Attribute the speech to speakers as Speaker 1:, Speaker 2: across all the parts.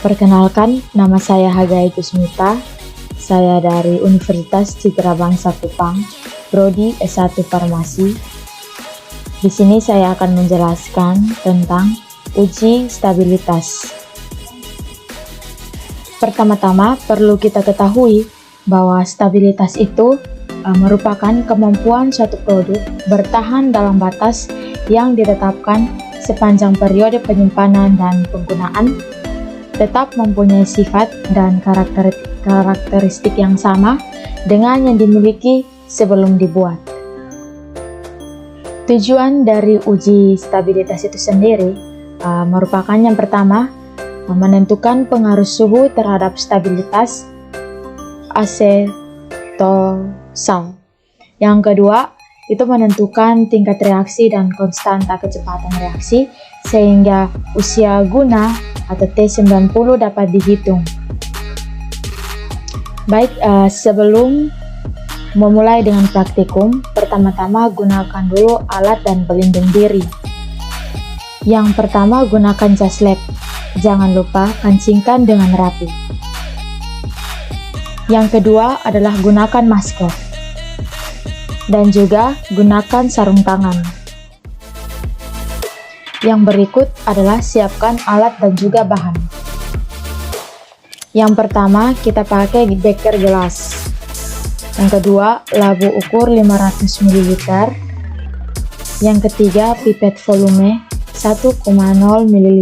Speaker 1: Perkenalkan, nama saya Hagai Kusmita. Saya dari Universitas Citra Bangsa Kupang, Prodi S1 Farmasi. Di sini saya akan menjelaskan tentang uji stabilitas. Pertama-tama perlu kita ketahui bahwa stabilitas itu merupakan kemampuan suatu produk bertahan dalam batas yang ditetapkan sepanjang periode penyimpanan dan penggunaan, tetap mempunyai sifat dan karakteristik yang sama dengan yang dimiliki sebelum dibuat. Tujuan dari uji stabilitas itu sendiri merupakan yang pertama, menentukan pengaruh suhu terhadap stabilitas asetosal. Yang kedua, itu menentukan tingkat reaksi dan konstanta kecepatan reaksi sehingga usia guna atau T90 dapat dihitung. Baik, sebelum memulai dengan praktikum, pertama-tama gunakan dulu alat dan pelindung diri. Yang pertama, gunakan jas lab. Jangan lupa kancingkan dengan rapi. Yang kedua adalah gunakan masker. Dan juga gunakan sarung tangan. Yang berikut adalah siapkan alat dan juga bahan. Yang pertama, kita pakai beker gelas. Yang kedua, labu ukur 500 ml. Yang ketiga, pipet volume 1,0 ml.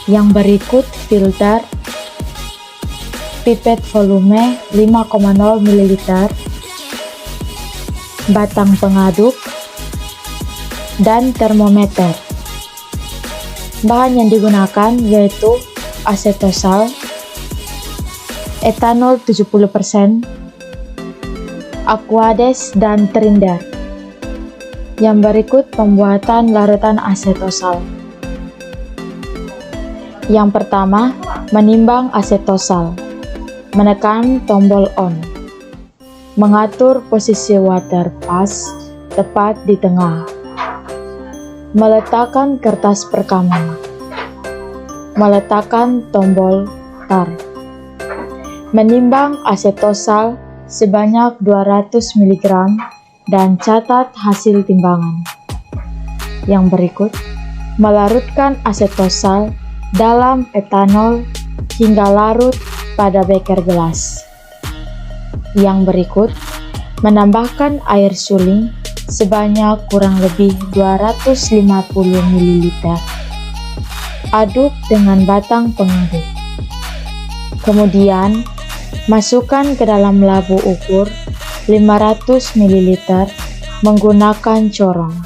Speaker 1: Yang berikut, filter pipet volume 5,0 ml. Batang pengaduk dan termometer. Bahan yang digunakan yaitu asetosal, etanol 70%, aquades, dan trinder. Yang berikut pembuatan larutan asetosal. Yang pertama, menimbang asetosal. Menekan tombol on. Mengatur posisi water pass tepat di tengah. Meletakkan kertas perekaman. Meletakkan tombol tar. Menimbang asetosal sebanyak 200 mg dan catat hasil timbangan. Yang berikut, melarutkan asetosal dalam etanol hingga larut pada beker gelas. Yang berikut, menambahkan air suling sebanyak kurang lebih 250 ml. Aduk dengan batang pengaduk. Kemudian, masukkan ke dalam labu ukur 500 ml menggunakan corong.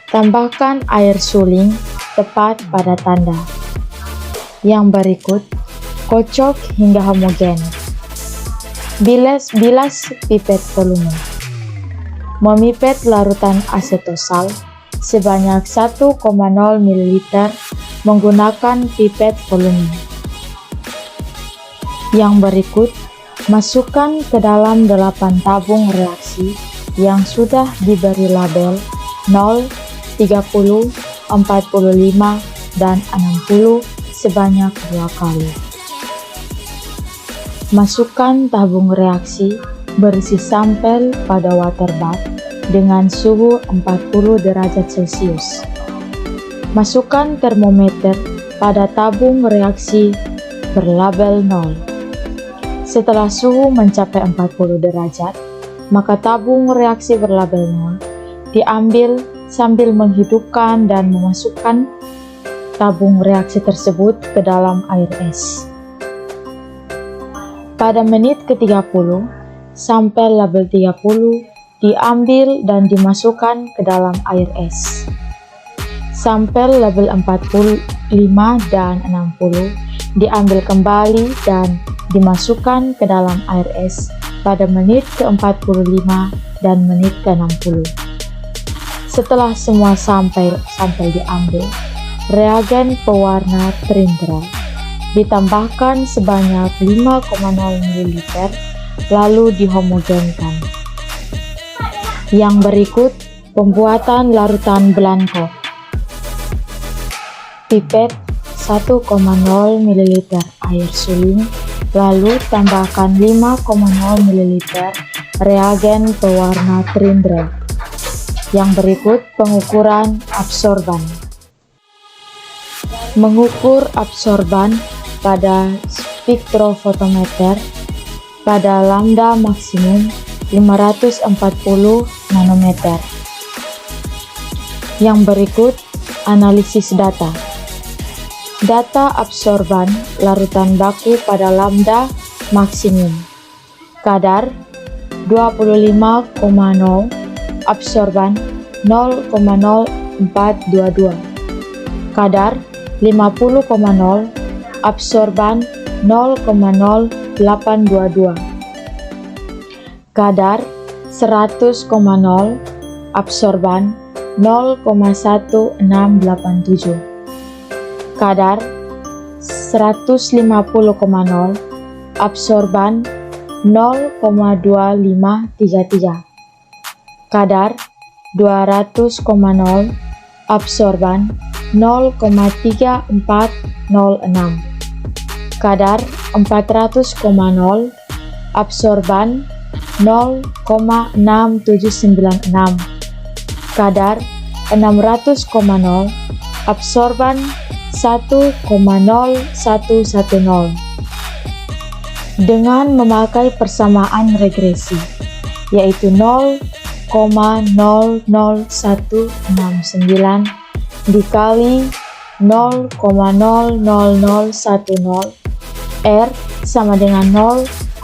Speaker 1: Tambahkan air suling tepat pada tanda. Yang berikut, kocok hingga homogen. Bilas pipet volume. Memipet larutan asetosal sebanyak 1,0 ml menggunakan pipet volume. Yang berikut, masukkan ke dalam 8 tabung reaksi yang sudah diberi label 0, 30, 45, dan 60 sebanyak 2 kali. Masukkan tabung reaksi berisi sampel pada water bath dengan suhu 40 derajat Celcius. Masukkan termometer pada tabung reaksi berlabel 0. Setelah suhu mencapai 40 derajat, maka tabung reaksi berlabel 0 diambil sambil menghidupkan dan memasukkan tabung reaksi tersebut ke dalam air es. Pada menit ke-30, sampel label 30 diambil dan dimasukkan ke dalam air es. Sampel label 45 dan 60 diambil kembali dan dimasukkan ke dalam air es pada menit ke-45 dan menit ke-60. Setelah semua sampel diambil, reagen pewarna trinder ditambahkan sebanyak 5,0 ml lalu dihomogenkan. Yang berikut pembuatan larutan blanco. Pipet 1,0 ml air suling, lalu tambahkan 5,0 ml reagen pewarna Trindle. Yang berikut pengukuran absorban. Mengukur absorban pada spektrofotometer pada lambda maksimum 540 nanometer. Yang berikut analisis data. Data absorban larutan baku pada lambda maksimum. Kadar 25,0, absorban 0,0422. Kadar 50,0, absorban 0,0822. Kadar 100,0, absorban 0,1687. Kadar 150,0, absorban 0,2533. Kadar 200,0, absorban 0,3406. Kadar 400,0, absorban 0,6796. Kadar 600,0, absorban 1,0110. Dengan memakai persamaan regresi, yaitu 0,00169 dikali 0,00010, R sama dengan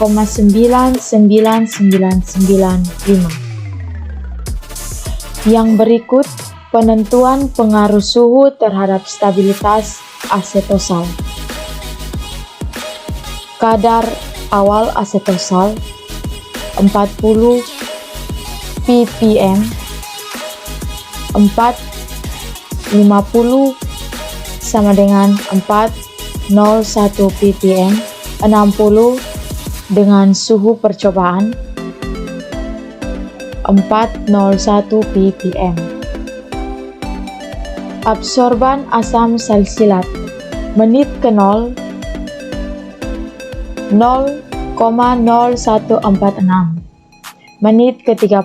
Speaker 1: 0,99995. Yang berikut penentuan pengaruh suhu terhadap stabilitas asetosal. Kadar awal asetosal 40 ppm, 450 sama dengan 401 ppm, 60 dengan suhu percobaan 401 ppm. Absorban asam salsilat menit ke 0,0146, menit ke 30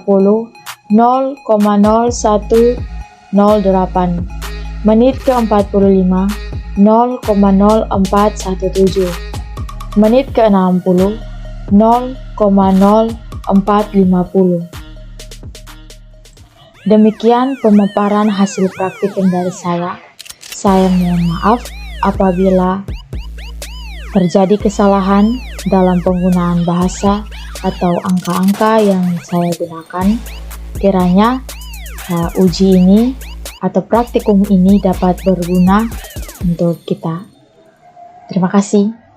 Speaker 1: 0,0108, menit ke 45 0,0417, menit ke 60 0,0450. Demikian pemaparan hasil praktikum dari saya. Saya mohon maaf apabila terjadi kesalahan dalam penggunaan bahasa atau angka-angka yang saya gunakan. Kiranya uji ini atau praktikum ini dapat berguna untuk kita. Terima kasih.